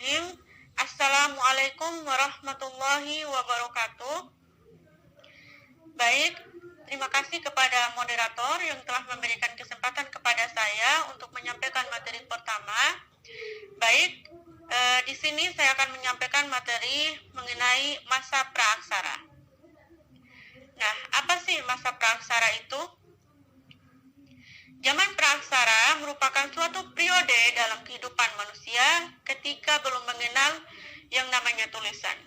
Bismillahirrahmanirrahim. Assalamualaikum warahmatullahi wabarakatuh. Baik, terima kasih kepada moderator yang telah memberikan kesempatan kepada saya untuk menyampaikan materi pertama. Baik, di sini saya akan menyampaikan materi mengenai masa praaksara. Nah, apa sih masa praaksara itu? Zaman praaksara merupakan suatu periode dalam kehidupan manusia ketika belum mengenal yang namanya tulisan.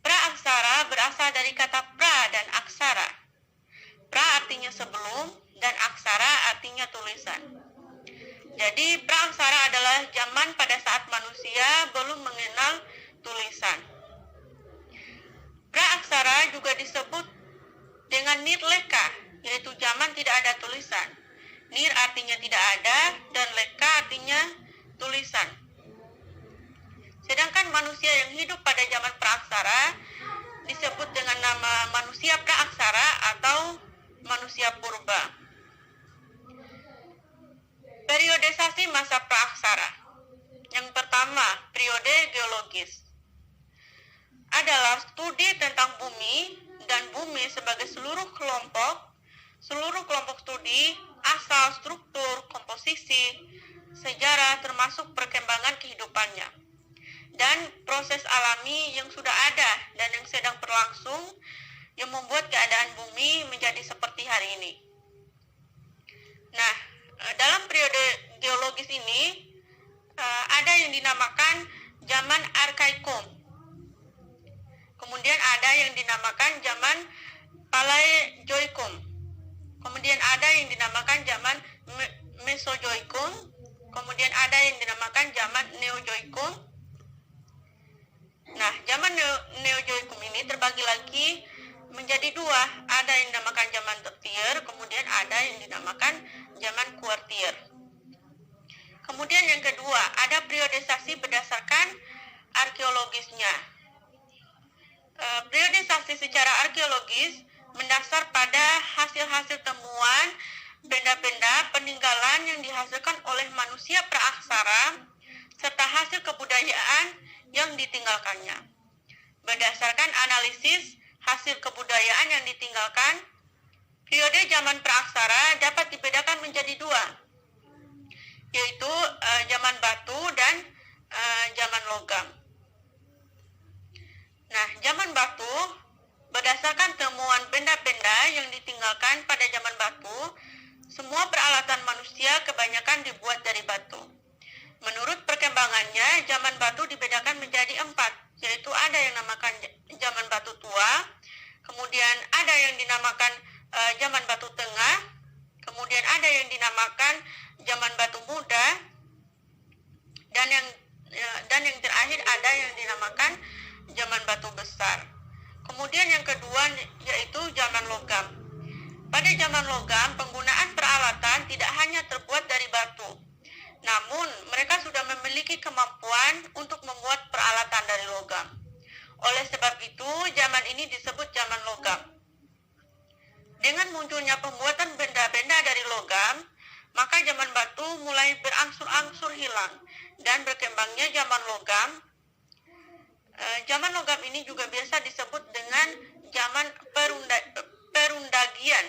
Praaksara berasal dari kata pra dan aksara. Pra artinya sebelum dan aksara artinya tulisan. Jadi praaksara adalah zaman pada saat manusia belum mengenal tulisan. Praaksara juga disebut dengan nirleka, yaitu zaman tidak ada tulisan. Nir artinya tidak ada dan leka artinya tulisan. Sedangkan manusia yang hidup pada zaman praaksara disebut dengan nama manusia praaksara atau manusia purba. Periodisasi masa praaksara. Yang pertama, periode geologis adalah studi tentang bumi dan bumi sebagai seluruh kelompok studi, asal, struktur, komposisi, sejarah termasuk perkembangan kehidupannya, dan proses alami yang sudah ada dan yang sedang berlangsung yang membuat keadaan bumi menjadi seperti hari ini. Nah, dalam periode geologis ini ada yang dinamakan zaman Arkaikum. Kemudian ada yang dinamakan zaman Paleozoikum. Kemudian ada yang dinamakan zaman Mesozoikum. Kemudian ada yang dinamakan zaman Neozoikum. Nah, zaman Neozoikum ini terbagi lagi menjadi dua. Ada yang dinamakan zaman Tertier, kemudian ada yang dinamakan zaman Kuartier. Kemudian yang kedua, ada periodisasi berdasarkan arkeologisnya. Periodisasi secara arkeologis mendasar pada hasil-hasil temuan benda-benda peninggalan yang dihasilkan oleh manusia praaksara serta hasil kebudayaan yang ditinggalkannya. Berdasarkan analisis hasil kebudayaan yang ditinggalkan, periode zaman praaksara dapat dibedakan menjadi dua, yaitu zaman batu dan zaman logam. Nah, zaman batu berdasarkan temuan benda-benda yang ditinggalkan pada zaman batu, semua peralatan manusia kebanyakan dibuat dari batu. Menurut perkembangannya, zaman batu dibedakan menjadi 4, yaitu ada yang dinamakan zaman batu tua, kemudian ada yang dinamakan zaman batu tengah, kemudian ada yang dinamakan zaman batu muda, dan yang terakhir ada yang dinamakan zaman batu besar. Kemudian yang kedua yaitu zaman logam. Pada zaman logam, penggunaan peralatan tidak hanya terbuat dari batu, namun mereka sudah memiliki kemampuan untuk membuat peralatan dari logam. Oleh sebab itu, zaman ini disebut zaman logam. Dengan munculnya pembuatan benda-benda dari logam, maka zaman batu mulai berangsur-angsur hilang dan berkembangnya zaman logam. Zaman logam ini juga biasa disebut dengan zaman perundagian.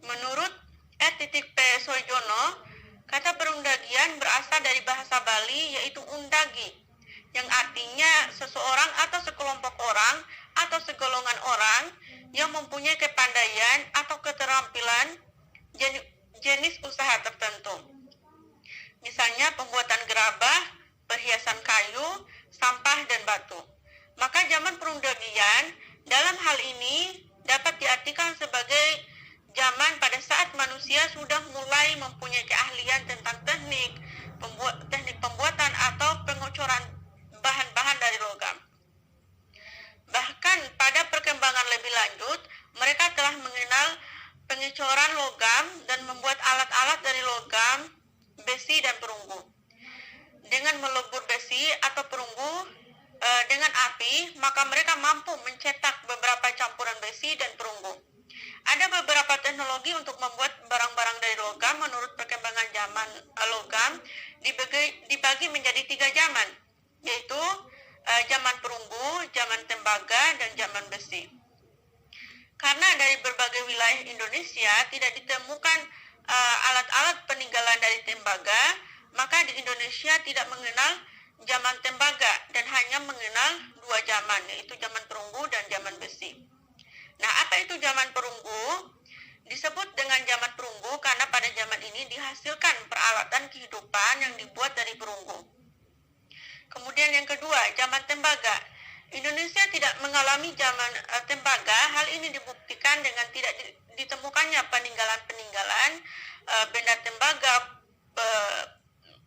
Menurut R.P. Soejono, kata perundagian berasal dari bahasa Bali yaitu undagi, yang artinya seseorang atau sekelompok orang atau segolongan orang yang mempunyai kepandaian atau keterampilan jenis usaha tertentu. Misalnya pembuatan gerabah, perhiasan kayu, sampah, dan batu. Maka zaman perundagian dalam hal ini dapat diartikan sebagai zaman pada saat manusia sudah mulai mempunyai keahlian tentang teknik pembuatan atau pengocoran bahan-bahan dari logam. Bahkan pada perkembangan lebih lanjut, mereka telah mengenal pengecoran logam dan membuat alat-alat dari logam, besi, dan perunggu. Dengan melebur besi atau perunggu dengan api, maka mereka mampu mencetak beberapa campuran besi dan perunggu. Ada beberapa teknologi untuk membuat barang-barang dari logam menurut perkembangan zaman logam dibagi dibagi menjadi 3 zaman, yaitu zaman perunggu, zaman tembaga, dan zaman besi. Karena dari berbagai wilayah Indonesia tidak ditemukan alat-alat peninggalan dari tembaga, maka di Indonesia tidak mengenal zaman tembaga dan hanya mengenal 2 zaman, yaitu zaman perunggu dan zaman besi. Nah, apa itu zaman perunggu? Disebut dengan zaman perunggu karena pada zaman ini dihasilkan peralatan kehidupan yang dibuat dari perunggu. Kemudian yang kedua, zaman tembaga. Indonesia tidak mengalami zaman tembaga. Hal ini dibuktikan dengan tidak ditemukannya peninggalan-peninggalan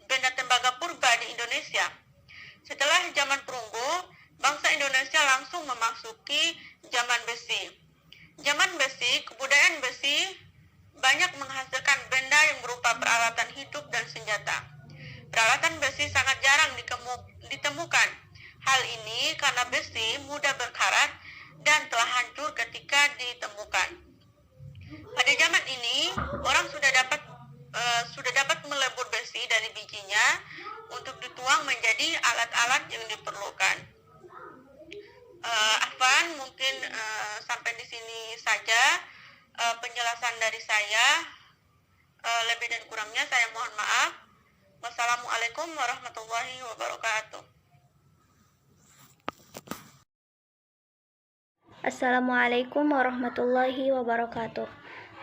benda tembaga purba di Indonesia. Setelah zaman perunggu, bangsa Indonesia langsung memasuki zaman besi. Zaman besi, kebudayaan besi banyak menghasilkan benda yang berupa peralatan hidup dan senjata. Peralatan besi sangat jarang ditemukan. Hal ini karena besi mudah berkarat dan telah hancur ketika ditemukan. Pada zaman ini, orang sudah dapat melebur besi dari bijinya untuk dituang menjadi alat-alat yang diperlukan. Afwan, mungkin sampai di sini saja penjelasan dari saya. Lebih dan kurangnya saya mohon maaf. Wassalamualaikum warahmatullahi wabarakatuh. Assalamualaikum warahmatullahi wabarakatuh.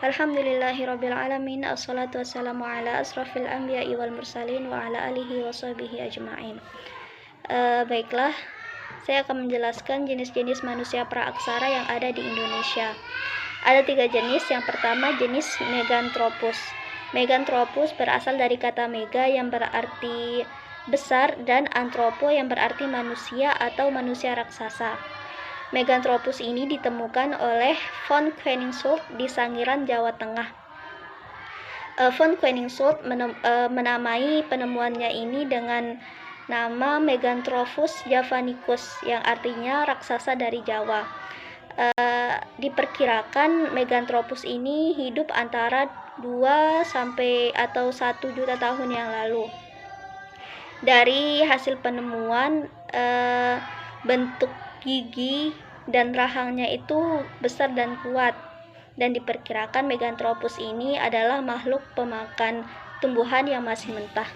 Alhamdulillahirabbil alamin, assalatu wassalamu ala asrafil anbiya'i wal mursalin wa ala alihi wa sahbihi ajma'in. Baiklah, saya akan menjelaskan jenis-jenis manusia praaksara yang ada di Indonesia. Ada 3 jenis. Yang pertama, jenis Meganthropus. Meganthropus berasal dari kata mega yang berarti besar dan anthropo yang berarti manusia atau manusia raksasa. Meganthropus ini ditemukan oleh von Koningsult di Sangiran, Jawa Tengah. Von Koningsult menamai penemuannya ini dengan nama Meganthropus javanicus yang artinya raksasa dari Jawa. Diperkirakan Meganthropus ini hidup antara 2 sampai atau 1 juta tahun yang lalu. Dari hasil penemuan, bentuk gigi dan rahangnya itu besar dan kuat, dan diperkirakan Meganthropus ini adalah makhluk pemakan tumbuhan yang masih mentah.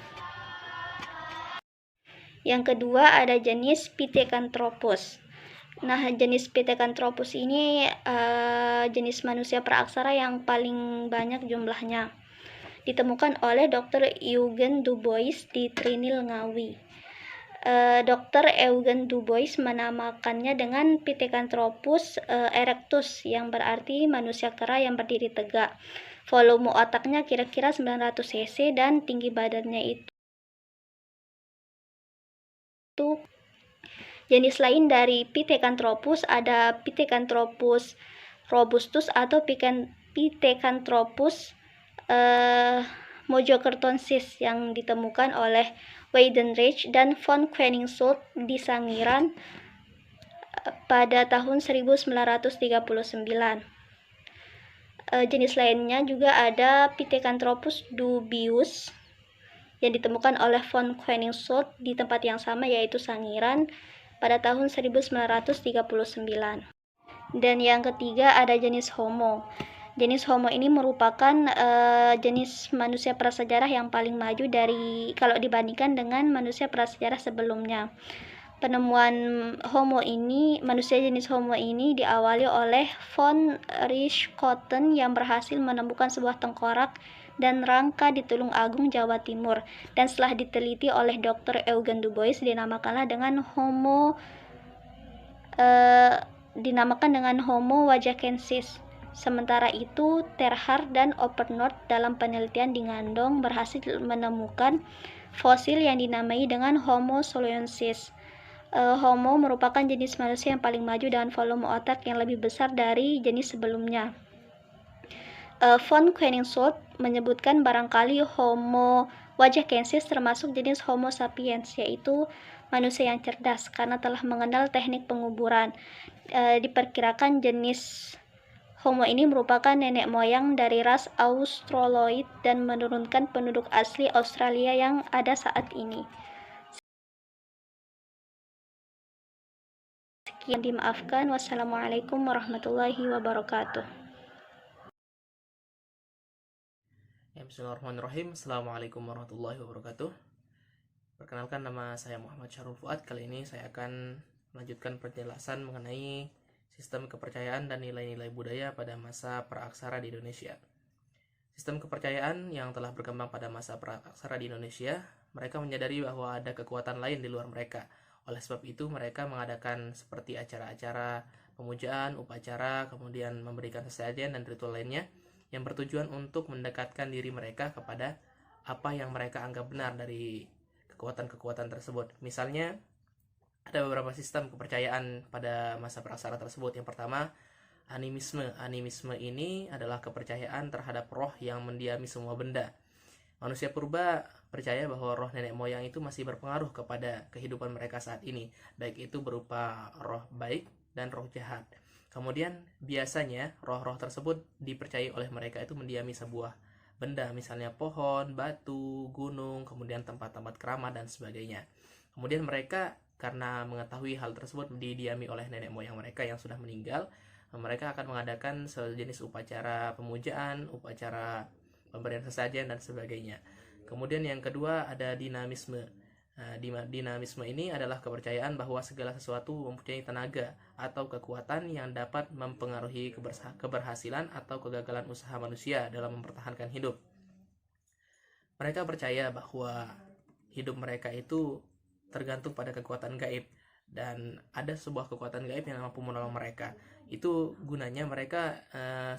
Yang kedua, ada jenis Pithecanthropus. Nah, jenis Pithecanthropus ini jenis manusia praaksara yang paling banyak jumlahnya. Ditemukan oleh Dr. Eugen Dubois di Trinil, Ngawi. Dr. Eugen Dubois menamakannya dengan Pithecanthropus erectus yang berarti manusia kera yang berdiri tegak. Volume otaknya kira-kira 900 cc dan tinggi badannya itu. Jenis lain dari Pithecanthropus ada Pithecanthropus robustus atau Pithecanthropus mojokertonsis yang ditemukan oleh Weidenreich dan von Koningsult di Sangiran pada tahun 1939. Jenis lainnya juga ada Pithecanthropus dubius yang ditemukan oleh von Koningsult di tempat yang sama, yaitu Sangiran pada tahun 1939. Dan yang ketiga ada jenis Homo. Jenis Homo ini merupakan jenis manusia prasejarah yang paling maju kalau dibandingkan dengan manusia prasejarah sebelumnya. Penemuan manusia jenis Homo ini diawali oleh von Richthofen yang berhasil menemukan sebuah tengkorak dan rangka di Tulung Agung, Jawa Timur, dan setelah diteliti oleh Dr. Eugen Dubois dinamakan dengan Homo wajakensis. Sementara itu, Terhar dan Opernot dalam penelitian di Ngandong berhasil menemukan fosil yang dinamai dengan Homo soloensis. Homo merupakan jenis manusia yang paling maju dengan volume otak yang lebih besar dari jenis sebelumnya. Von Koningsult menyebutkan barangkali Homo wajakensis termasuk jenis Homo sapiens, yaitu manusia yang cerdas karena telah mengenal teknik penguburan. Diperkirakan jenis Homo ini merupakan nenek moyang dari ras Australoid dan menurunkan penduduk asli Australia yang ada saat ini. Yang dimaafkan. Wassalamualaikum warahmatullahi wabarakatuh. Bismillahirrahmanirrahim. Assalamualaikum warahmatullahi wabarakatuh. Perkenalkan, nama saya Muhammad Syahrul Fuad. Kali ini saya akan melanjutkan penjelasan mengenai sistem kepercayaan dan nilai-nilai budaya pada masa praaksara di Indonesia. Sistem kepercayaan yang telah berkembang pada masa praaksara di Indonesia, mereka menyadari bahwa ada kekuatan lain di luar mereka. Oleh sebab itu, mereka mengadakan seperti acara-acara pemujaan, upacara, kemudian memberikan sesajen dan ritual lainnya yang bertujuan untuk mendekatkan diri mereka kepada apa yang mereka anggap benar dari kekuatan-kekuatan tersebut. Misalnya, ada beberapa sistem kepercayaan pada masa praaksara tersebut. Yang pertama, animisme. Animisme ini adalah kepercayaan terhadap roh yang mendiami semua benda. Manusia purba percaya bahwa roh nenek moyang itu masih berpengaruh kepada kehidupan mereka saat ini, baik itu berupa roh baik dan roh jahat. Kemudian biasanya roh-roh tersebut dipercayai oleh mereka itu mendiami sebuah benda, misalnya pohon, batu, gunung, kemudian tempat-tempat keramat dan sebagainya. Kemudian mereka karena mengetahui hal tersebut didiami oleh nenek moyang mereka yang sudah meninggal, mereka akan mengadakan sejenis upacara pemujaan, upacara pemberian sesajen dan sebagainya. Kemudian yang kedua ada dinamisme. Dinamisme ini adalah kepercayaan bahwa segala sesuatu mempunyai tenaga atau kekuatan yang dapat mempengaruhi keberhasilan atau kegagalan usaha manusia dalam mempertahankan hidup. Mereka percaya bahwa hidup mereka itu tergantung pada kekuatan gaib, dan ada sebuah kekuatan gaib yang mampu menolong mereka. Itu gunanya mereka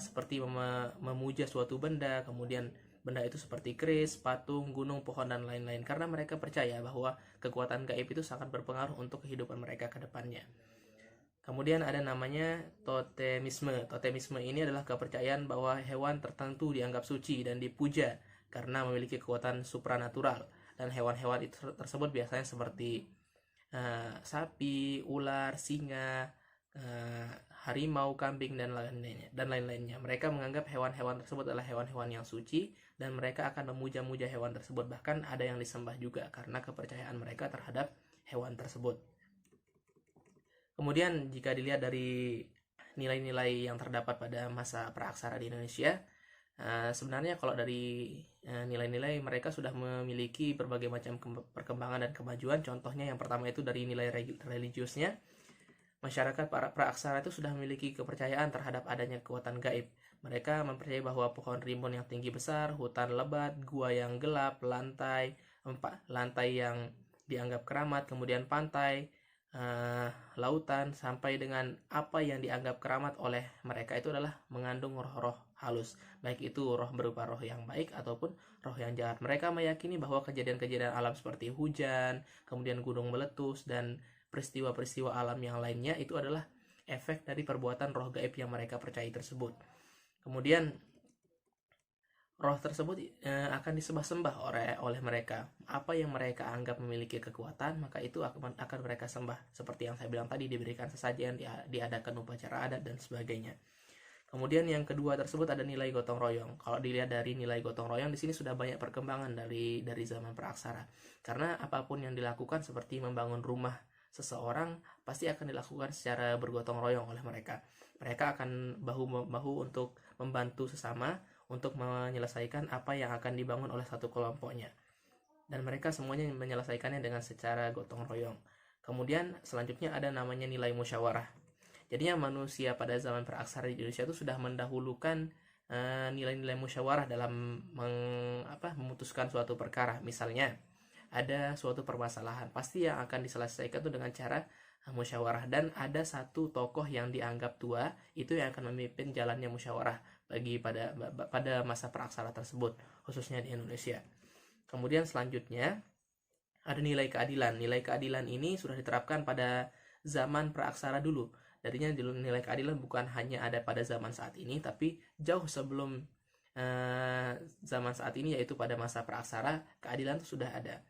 seperti memuja suatu benda, kemudian benda itu seperti keris, patung, gunung, pohon, dan lain-lain, karena mereka percaya bahwa kekuatan gaib itu sangat berpengaruh untuk kehidupan mereka ke depannya. Kemudian ada namanya totemisme. Totemisme ini adalah kepercayaan bahwa hewan tertentu dianggap suci dan dipuja karena memiliki kekuatan supranatural, dan hewan-hewan itu tersebut biasanya seperti sapi, ular, singa, harimau, kambing, dan lain-lainnya. Mereka menganggap hewan-hewan tersebut adalah hewan-hewan yang suci, dan mereka akan memuja-muja hewan tersebut. Bahkan ada yang disembah juga karena kepercayaan mereka terhadap hewan tersebut. Kemudian jika dilihat dari nilai-nilai yang terdapat pada masa praaksara di Indonesia, sebenarnya kalau dari nilai-nilai mereka sudah memiliki berbagai macam perkembangan dan kemajuan. Contohnya yang pertama itu dari nilai religiusnya. Masyarakat praaksara itu sudah memiliki kepercayaan terhadap adanya kekuatan gaib. Mereka mempercayai bahwa pohon rimbun yang tinggi besar, hutan lebat, gua yang gelap, lantai yang dianggap keramat, kemudian pantai, lautan, sampai dengan apa yang dianggap keramat oleh mereka itu adalah mengandung roh-roh halus, baik itu roh berupa roh yang baik ataupun roh yang jahat. Mereka meyakini bahwa kejadian-kejadian alam seperti hujan, kemudian gunung meletus, dan peristiwa-peristiwa alam yang lainnya itu adalah efek dari perbuatan roh gaib yang mereka percayai tersebut. Kemudian roh tersebut akan disembah-sembah oleh mereka. Apa yang mereka anggap memiliki kekuatan, maka itu akan mereka sembah. Seperti yang saya bilang tadi, diberikan sesajen, diadakan upacara adat dan sebagainya. Kemudian yang kedua tersebut ada nilai gotong royong. Kalau dilihat dari nilai gotong royong, di sini sudah banyak perkembangan dari zaman praaksara. Karena apapun yang dilakukan seperti membangun rumah seseorang pasti akan dilakukan secara bergotong royong oleh mereka. Mereka akan bahu-bahu untuk membantu sesama untuk menyelesaikan apa yang akan dibangun oleh satu kelompoknya. Dan mereka semuanya menyelesaikannya dengan secara gotong royong. Kemudian selanjutnya ada namanya nilai musyawarah. Jadinya manusia pada zaman praaksara di Indonesia itu sudah mendahulukan nilai-nilai musyawarah dalam memutuskan suatu perkara. Misalnya ada suatu permasalahan, pasti yang akan diselesaikan itu dengan cara musyawarah, dan ada satu tokoh yang dianggap tua itu yang akan memimpin jalannya musyawarah pada masa praaksara tersebut, khususnya di Indonesia. Kemudian selanjutnya ada nilai keadilan. Nilai keadilan ini sudah diterapkan pada zaman praaksara dulu. Darinya nilai keadilan bukan hanya ada pada zaman saat ini, tapi jauh sebelum zaman saat ini, yaitu pada masa praaksara, keadilan itu sudah ada.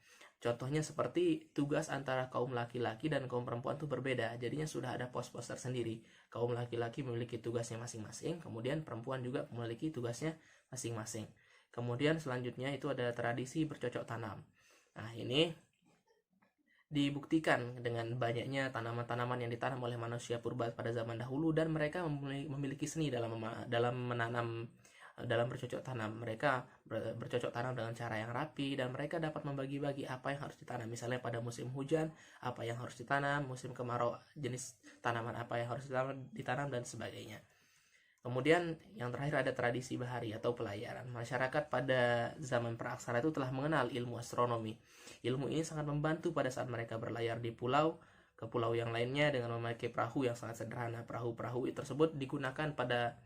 Contohnya seperti tugas antara kaum laki-laki dan kaum perempuan itu berbeda. Jadinya sudah ada pos-pos tersendiri. Kaum laki-laki memiliki tugasnya masing-masing, kemudian perempuan juga memiliki tugasnya masing-masing. Kemudian selanjutnya itu ada tradisi bercocok tanam. Nah, ini dibuktikan dengan banyaknya tanaman-tanaman yang ditanam oleh manusia purba pada zaman dahulu, dan mereka memiliki seni dalam menanam, dalam bercocok tanam. Mereka bercocok tanam dengan cara yang rapi, dan mereka dapat membagi-bagi apa yang harus ditanam. Misalnya pada musim hujan apa yang harus ditanam, musim kemarau jenis tanaman apa yang harus ditanam dan sebagainya. Kemudian yang terakhir ada tradisi bahari atau pelayaran. Masyarakat pada zaman praaksara itu telah mengenal ilmu astronomi. Ilmu ini sangat membantu pada saat mereka berlayar di pulau ke pulau yang lainnya dengan memakai perahu yang sangat sederhana. Perahu-perahu tersebut digunakan pada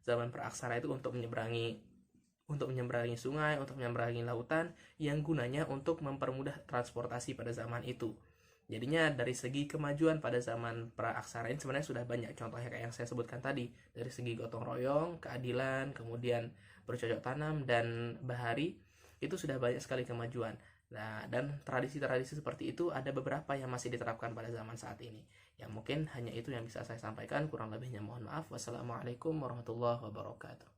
zaman praaksara itu untuk menyeberangi sungai, untuk menyeberangi lautan, yang gunanya untuk mempermudah transportasi pada zaman itu. Jadinya dari segi kemajuan pada zaman praaksara ini sebenarnya sudah banyak contohnya kayak yang saya sebutkan tadi. Dari segi gotong royong, keadilan, kemudian bercocok tanam, dan bahari, itu sudah banyak sekali kemajuan. Nah, dan tradisi-tradisi seperti itu ada beberapa yang masih diterapkan pada zaman saat ini. Ya mungkin hanya itu yang bisa saya sampaikan, kurang lebihnya mohon maaf. Wassalamualaikum warahmatullahi wabarakatuh.